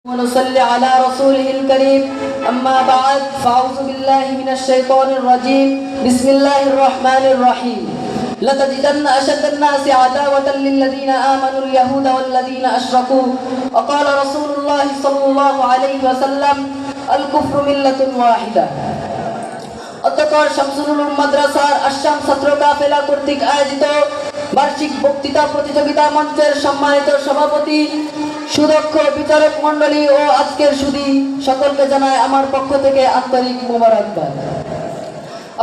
ونصلي على رسوله الكريم أما بعد فأعوذ بالله من الشيطان الرجيم بسم الله الرحمن الرحيم لتجدن أشد الناس عداوة للذين آمنوا اليهود والذين أشركوا وقال رسول الله صلى الله عليه وسلم الكفر ملة واحدة অতঃপর শামসুল উলুম মাদ্রাসার আশাম ছাত্র কাফেলা কর্তৃক আয়োজিত বার্ষিক বক্তৃতা প্রতিযোগিতা মঞ্চের সম্মানিত সভাপতি সুদক্ষ বিচারক মণ্ডলী ও আজকের সুধী সকলকে জানাই আমার পক্ষ থেকে আন্তরিক মোবারকবাদ।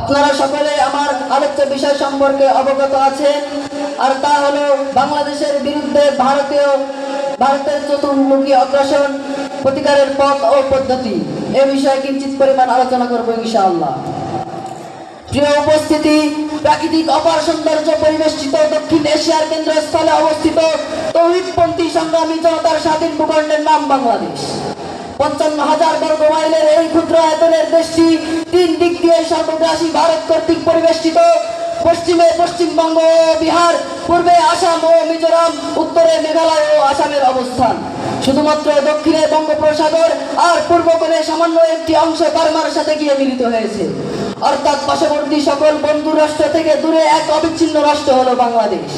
আপনারা সকলে আমার আলোচ্য বিষয় সম্পর্কে অবগত আছেন, আর তা হলো বাংলাদেশের বিরুদ্ধে ভারতের চতুর্মুখী অগ্রাসন প্রতিকারের পথ ও পদ্ধতি। এ বিষয়ে কিঞ্চিত পরিমাণ আলোচনা করব ইনশাআল্লাহ। প্রিয় উপস্থিতি, প্রাকৃতিক অপার সৌন্দর্য পরিবেষ্টিত দক্ষিণ এশিয়ার কেন্দ্রস্থলে অবস্থিত তৌহিদপন্থী সংগ্রামী জনতার স্বাধীন ভূখণ্ডের নাম বাংলাদেশ। 55,000 বর্গ মাইলের এই ক্ষুদ্র আয়তনের দেশটি তিন দিক দিয়ে সর্বগ্রাসী ভারত কর্তৃক পরিবেষ্টিত। পশ্চিমে পশ্চিমবঙ্গ ও বিহার, পূর্বে আসাম ও মিজোরাম, উত্তরে মেঘালয় ও আসামের অবস্থান। শুধুমাত্র দক্ষিণে বঙ্গোপসাগর আর পূর্ব কোণে সামান্য একটি অংশ বার্মার সাথে গিয়ে মিলিত হয়েছে। অর্থাৎ পার্শ্ববর্তী সকল বন্ধু রাষ্ট্র থেকে দূরে এক অবিচ্ছিন্ন রাষ্ট্র হলো বাংলাদেশ।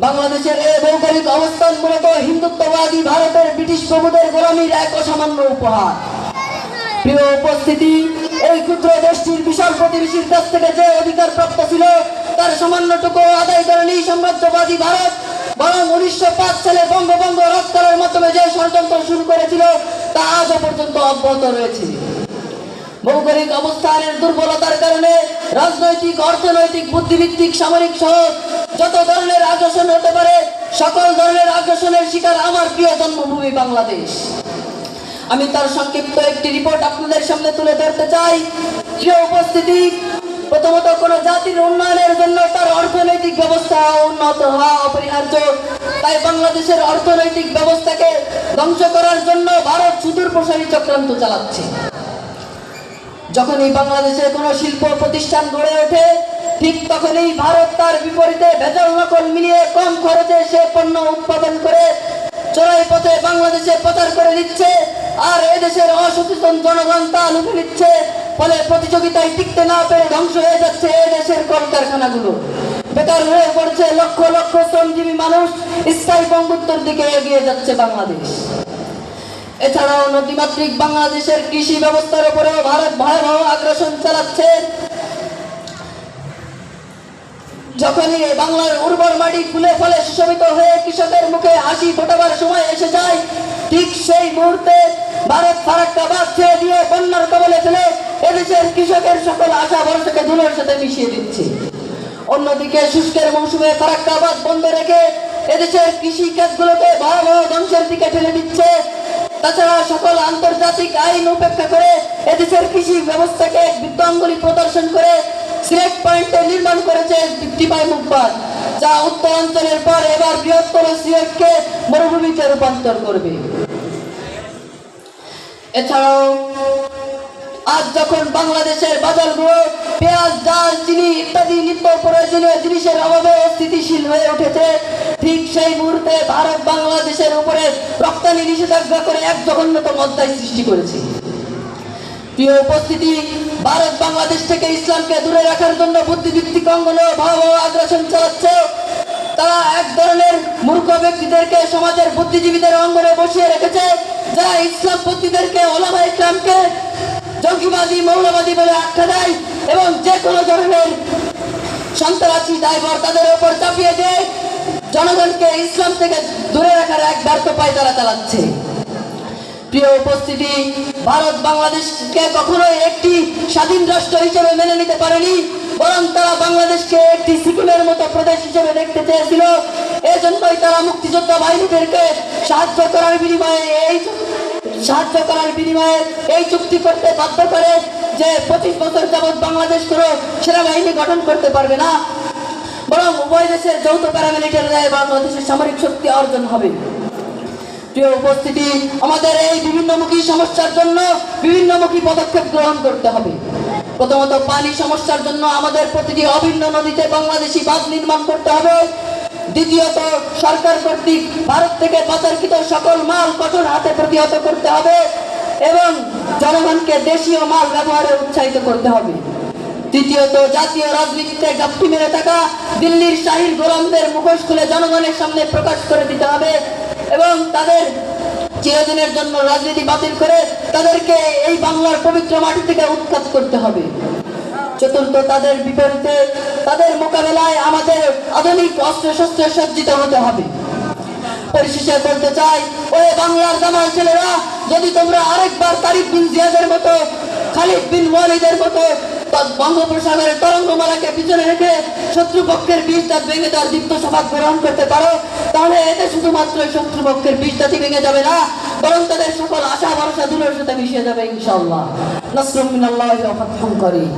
বাংলাদেশের এই ভৌগোলিক অবস্থান মূলত হিন্দুত্ববাদী ভারতের ব্রিটিশ প্রভুদের গোলামীর এক অসামান্য উপহার। প্রিয় উপস্থিতি, এই ক্ষুদ্র দেশটির বিশাল প্রতিবেশীর কাছ থেকে যে অধিকার প্রাপ্ত ছিল তার সামান্যটুকু আদায় করেনি সাম্রাজ্যবাদী ভারত, বরং 1905 সালে বঙ্গভঙ্গ রদ করার মাধ্যমে যে ষড়যন্ত্র শুরু করেছিল তা আজও পর্যন্ত অব্যাহত রয়েছে। ভৌগোলিক অবস্থানের দুর্বলতার কারণে রাজনৈতিক, অর্থনৈতিক, বুদ্ধিভিত্তিক, সামরিক সহ যত ধরনের আগ্রাসন হতে পারে সকল ধরনের আগ্রাসনের শিকার আমার প্রিয় জন্মভূমি বাংলাদেশ। আমি তার সংক্ষিপ্ত একটি রিপোর্ট আপনাদের সামনে তুলে ধরতে চাই। প্রিয় উপস্থিতি, প্রথমত কোনো জাতির উন্নয়নের জন্য তার অর্থনৈতিক ব্যবস্থা উন্নত হওয়া অপরিহার্য। তাই বাংলাদেশের অর্থনৈতিক ব্যবস্থাকে ধ্বংস করার জন্য ভারত সুদূর প্রসারী চক্রান্ত চালাচ্ছে। যখনই বাংলাদেশে কোনো শিল্প প্রতিষ্ঠান গড়ে ওঠে ঠিক তখনই ভারত তার বিপরীতে ভেজাল নকল মিলিয়ে কম খরচে সে পণ্য উৎপাদন করে চোরাই পথে বাংলাদেশে পাচার করে দিচ্ছে, আর এদেশের অসচেতন জনগণ তা লুটে নিচ্ছে। ফলে প্রতিযোগিতায় টিকতে না পেরে ধ্বংস হয়ে যাচ্ছে এদেশের কলকারখানাগুলো। বেকার হয়ে পড়ছে লক্ষ লক্ষ শ্রমজীবী মানুষ। স্থায়ী বঙ্গুত্তর দিকে এগিয়ে যাচ্ছে বাংলাদেশ। এছাড়াও নদীমাতৃক বাংলাদেশের কৃষি ব্যবস্থার উপরেও ভারত ভয়াবহ আগ্রাসন চালাচ্ছে। যখনই বাংলার উর্বর মাটি ফুলে ফলে সুশোভিত হয়ে কৃষকের মুখে হাসি ফোটাবার সময় এসে যায়, ঠিক সেই মুহূর্তে ভারত ফারাক্কা বাঁধ ছেড়ে দিয়ে বন্যার কবলে ফেলে এদেশের কৃষকের সকল আশা ভরসাকে ধুলোর সাথে মিশিয়ে দিচ্ছে। অন্যদিকে শুষ্কের মৌসুমে ফারাক্কা বাঁধ বন্ধ রেখে এদেশের কৃষি ক্ষেতগুলোকে ভয়াবহ ধ্বংসের দিকে ঠেলে দিচ্ছে। তাছাড়া সকল আন্তর্জাতিক আইন উপেক্ষা করে এদেশের কৃষি ব্যবস্থাকে বিদ্যাঙ্গুলি প্রদর্শন করে সিলেক্ট পয়েন্টে নির্মাণ করেছে টিপাই মুখবাদ, যা উত্তরাঞ্চলের পর এবার বৃহত্তর সিলেটকে মরুভূমিতে রূপান্তর করবে। এছাড়াও আজ যখন বাংলাদেশের বাজারগুলো পেঁয়াজ, ডাল, চিনি ইত্যাদি নিত্য প্রয়োজনীয় জিনিসের অভাবে স্থিতিশীল হয়ে উঠেছে, ঠিক সেই মুহূর্তে ভারত বাংলাদেশের উপরে রপ্তানি নিষেধাজ্ঞা করে এক জঘন্যতম অধ্যায় সৃষ্টি করেছে। প্রিয় উপস্থিতি, ভারত বাংলাদেশ থেকে ইসলামকে দূরে রাখার জন্য বুদ্ধিভিত্তিক অঙ্গনে ভয়াবহ আগ্রাসন চালাচ্ছে। তারা এক ধরনের মূর্খ ব্যক্তিদেরকে সমাজের বুদ্ধিজীবীদের অঙ্গনে বসিয়ে রেখেছে, যারা ইসলামপন্থীদেরকে, ওলামা ইকরামকে জঙ্গিবাদী, মৌলবাদী বলে আখ্যা দেয় এবং যে কোনো ধরনের সন্ত্রাসী দায়ভার তাদের উপর চাপিয়ে দিয়ে জনগণকে ইসলাম থেকে দূরে রাখার এক ব্যর্থ পায় তারা চালাচ্ছে। প্রিয় উপস্থিতি, ভারত বাংলাদেশকে কখনোই একটি স্বাধীন রাষ্ট্র হিসেবে মেনে নিতে পারেনি, বরং তারা বাংলাদেশকে একটি সিকিমের মতো প্রদেশ হিসেবে দেখতে চেয়েছিল। এজন্যই তারা মুক্তিযোদ্ধা বাহিনীদেরকে সাহায্য করার বিনিময়ে এই চুক্তি করতে বাধ্য করে যে 25 বছর যাবৎ বাংলাদেশ কোনো সেনাবাহিনী গঠন করতে পারবে না, বরং উভয় দেশের যৌথ প্যারামিলিটারি বাংলাদেশের সামরিক শক্তি অর্জন হবে। প্রিয় উপস্থিতি, আমাদের এই বিভিন্নমুখী সমস্যার জন্য বিভিন্নমুখী পদক্ষেপ গ্রহণ করতে হবে। প্রথমত, পানি সমস্যার জন্য আমাদের প্রতিটি অভিন্ন নদীতে বাংলাদেশি বাঁধ নির্মাণ করতে হবে। দ্বিতীয়ত, সরকার কর্তৃক ভারত থেকে পাচারকৃত সকল মাল কঠোর হাতে প্রতিহত করতে হবে এবং জনগণকে দেশীয় মাল ব্যবহারে উৎসাহিত করতে হবে। তৃতীয়ত, জাতীয় রাজনীতিতে গাপটি মেরে থাকা দিল্লির শাহীর গোলামদের মুখোশ খুলে জনগণের সামনে প্রকাশ করে দিতে হবে এবং তাদের চিরদিনের জন্য রাজনীতি বাতিল করে তাদেরকে এই বাংলার পবিত্র মাটি থেকে উৎখাত করতে হবে। চতুর্থ, তাদের বিপরীতে তাদের মোকাবেলায় আমাদের আধুনিক অস্ত্র শস্ত্রে সজ্জিত হতে হবে। পরিশেষে বলতে চাই, ওই বাংলার জামাল ছেলেরা, যদি তোমরা আরেকবার তারিক বিন জিয়াদের মতো, খালিদ বিন ওয়ালিদের মতো বঙ্গোপসাগরের তরঙ্গমালাকে পিছনে রেখে শত্রুপক্ষের বীরদাঁত ভেঙে তার দীপ্ত শপথ গ্রহণ করতে পারো, তাহলে এতে শুধুমাত্র শত্রুপক্ষের বীরদাঁতই ভেঙে যাবে না, বরং তাদের সকল আশা ভরসা দূরের সাথে মিশিয়ে যাবে ইনশাআল্লাহ। নাসরুম মিনাল্লাহি ওয়া ফাতহুন করিম।